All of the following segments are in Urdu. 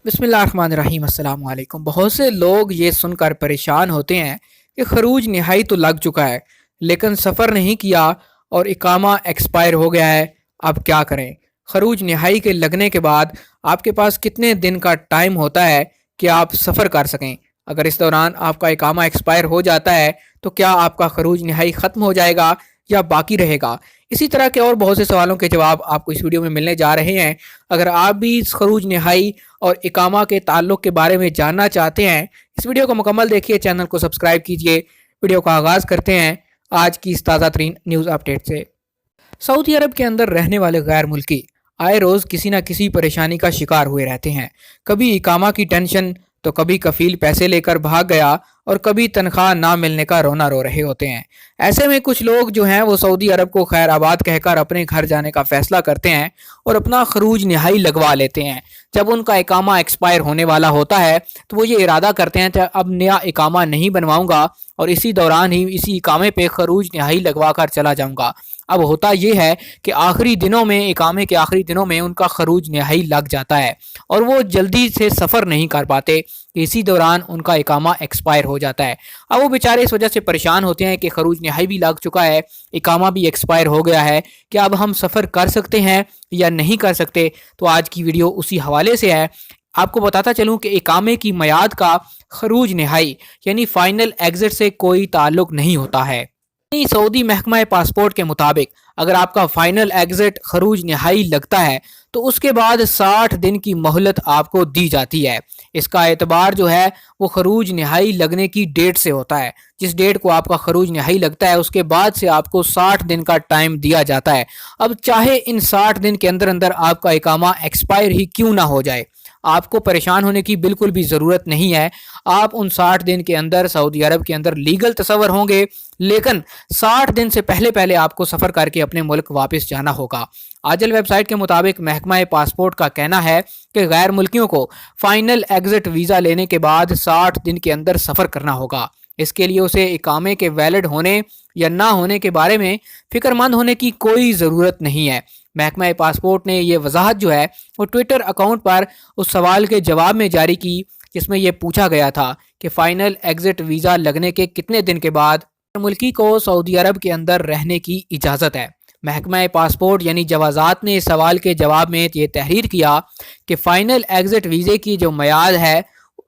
بسم اللہ الرحمن الرحیم۔ السلام علیکم۔ بہت سے لوگ یہ سن کر پریشان ہوتے ہیں کہ خروج نہائی تو لگ چکا ہے لیکن سفر نہیں کیا اور اقامہ ایکسپائر ہو گیا ہے، اب کیا کریں؟ خروج نہائی کے لگنے کے بعد آپ کے پاس کتنے دن کا ٹائم ہوتا ہے کہ آپ سفر کر سکیں؟ اگر اس دوران آپ کا اقامہ ایکسپائر ہو جاتا ہے تو کیا آپ کا خروج نہائی ختم ہو جائے گا یا باقی رہے گا؟ اسی طرح کے اور بہت سے سوالوں کے جواب آپ کو اس ویڈیو میں ملنے جا رہے ہیں۔ اگر آپ بھی اس خروج نہائی اور اقامہ کے تعلق کے بارے میں جاننا چاہتے ہیں، اس ویڈیو کو مکمل دیکھیے، چینل کو سبسکرائب کیجئے۔ ویڈیو کا آغاز کرتے ہیں آج کی اس تازہ ترین نیوز اپڈیٹ سے۔ سعودی عرب کے اندر رہنے والے غیر ملکی آئے روز کسی نہ کسی پریشانی کا شکار ہوئے رہتے ہیں۔ کبھی اقامہ کی ٹینشن تو کبھی کفیل پیسے لے کر بھاگ گیا اور کبھی تنخواہ نہ ملنے کا رونا رو رہے ہوتے ہیں۔ ایسے میں کچھ لوگ جو ہیں وہ سعودی عرب کو خیر آباد کہہ کر اپنے گھر جانے کا فیصلہ کرتے ہیں اور اپنا خروج نہائی لگوا لیتے ہیں۔ جب ان کا اقامہ ایکسپائر ہونے والا ہوتا ہے تو وہ یہ ارادہ کرتے ہیں کہ اب نیا اقامہ نہیں بنواؤں گا اور اسی دوران ہی اسی اقامے پہ خروج نہائی لگوا کر چلا جاؤں گا۔ اب ہوتا یہ ہے کہ آخری دنوں میں، اقامے کے آخری دنوں میں ان کا خروج نہائی لگ جاتا ہے اور وہ جلدی سے سفر نہیں کر پاتے کہ اسی دوران ان کا اقامہ ایکسپائر ہو جاتا ہے۔ اب وہ بیچارے اس وجہ سے پریشان ہوتے ہیں کہ خروج نہائی بھی لگ چکا ہے، اقامہ بھی ایکسپائر ہو گیا ہے، کیا اب ہم سفر کر سکتے ہیں یا نہیں کر سکتے؟ تو آج کی ویڈیو اسی حوالے سے ہے۔ آپ کو بتاتا چلوں کہ اقامے کی میعاد کا خروج نہائی یعنی فائنل ایگزٹ سے کوئی تعلق نہیں ہوتا ہے۔ سعودی محکمہ پاسپورٹ کے مطابق اگر آپ کا فائنل ایگزٹ خروج نہائی لگتا ہے تو اس کے بعد 60 دن کی مہلت آپ کو دی جاتی ہے۔ اس کا اعتبار جو ہے وہ خروج نہائی لگنے کی ڈیٹ سے ہوتا ہے۔ جس ڈیٹ کو آپ کا خروج نہائی لگتا ہے اس کے بعد سے آپ کو 60 دن کا ٹائم دیا جاتا ہے۔ اب چاہے ان 60 دن کے اندر آپ کا اقامہ ایکسپائر ہی کیوں نہ ہو جائے، آپ کو پریشان ہونے کی بالکل بھی ضرورت نہیں ہے۔ آپ ان 60 دن کے اندر سعودی عرب کے اندر لیگل تصور ہوں گے، لیکن 60 دن سے پہلے آپ کو سفر کر کے اپنے ملک واپس جانا ہوگا۔ آجل ویب سائٹ کے مطابق محکمہ پاسپورٹ کا کہنا ہے کہ غیر ملکیوں کو فائنل ایگزٹ ویزا لینے کے بعد 60 دن کے اندر سفر کرنا ہوگا۔ اس کے لیے اسے اقامے کے ویلڈ ہونے یا نہ ہونے کے بارے میں فکر مند ہونے کی کوئی ضرورت نہیں ہے۔ محکمہ پاسپورٹ نے یہ وضاحت جو ہے وہ ٹویٹر اکاؤنٹ پر اس سوال کے جواب میں جاری کی جس میں یہ پوچھا گیا تھا کہ فائنل ایگزٹ ویزا لگنے کے کتنے دن کے بعد ملکی کو سعودی عرب کے اندر رہنے کی اجازت ہے۔ محکمہ پاسپورٹ یعنی جوازات نے اس سوال کے جواب میں یہ تحریر کیا کہ فائنل ایگزٹ ویزے کی جو میعاد ہے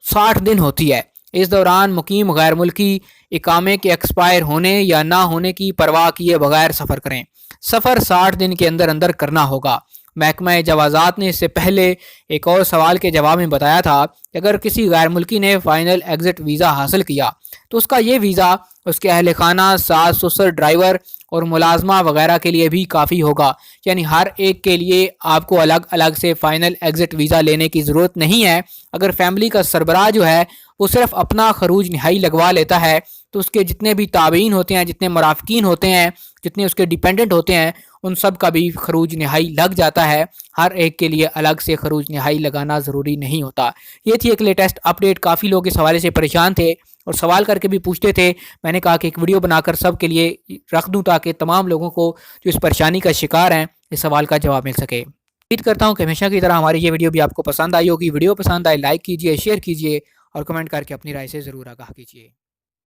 60 دن ہوتی ہے۔ اس دوران مقیم غیر ملکی اقامے کے ایکسپائر ہونے یا نہ ہونے کی پرواہ کیے بغیر سفر کریں۔ سفر 60 دن کے اندر کرنا ہوگا۔ محکمہ جوازات نے اس سے پہلے ایک اور سوال کے جواب میں بتایا تھا کہ اگر کسی غیر ملکی نے فائنل ایگزٹ ویزا حاصل کیا تو اس کا یہ ویزا اس کے اہل خانہ، ساس سسر، ڈرائیور اور ملازمہ وغیرہ کے لیے بھی کافی ہوگا۔ یعنی ہر ایک کے لیے آپ کو الگ الگ سے فائنل ایگزٹ ویزا لینے کی ضرورت نہیں ہے۔ اگر فیملی کا سربراہ جو ہے وہ صرف اپنا خروج نہائی لگوا لیتا ہے تو اس کے جتنے بھی تابعین ہوتے ہیں، جتنے مرافقین ہوتے ہیں، جتنے اس کے ڈیپینڈنٹ ہوتے ہیں، ان سب کا بھی خروج نہائی لگ جاتا ہے۔ ہر ایک کے لیے الگ سے خروج نہائی لگانا ضروری نہیں ہوتا۔ یہ تھی ایک لیٹسٹ اپڈیٹ۔ کافی لوگ اس حوالے سے پریشان تھے اور سوال کر کے بھی پوچھتے تھے۔ میں نے کہا کہ ایک ویڈیو بنا کر سب کے لیے رکھ دوں تاکہ تمام لوگوں کو جو اس پریشانی کا شکار ہیں اس سوال کا جواب مل سکے۔ امید کرتا ہوں کہ ہمیشہ کی طرح ہماری یہ ویڈیو بھی آپ کو پسند آئی ہوگی۔ ویڈیو پسند آئے لائک کیجئے، شیئر کیجئے اور کمنٹ کر کے اپنی رائے سے ضرور آگاہ کیجئے۔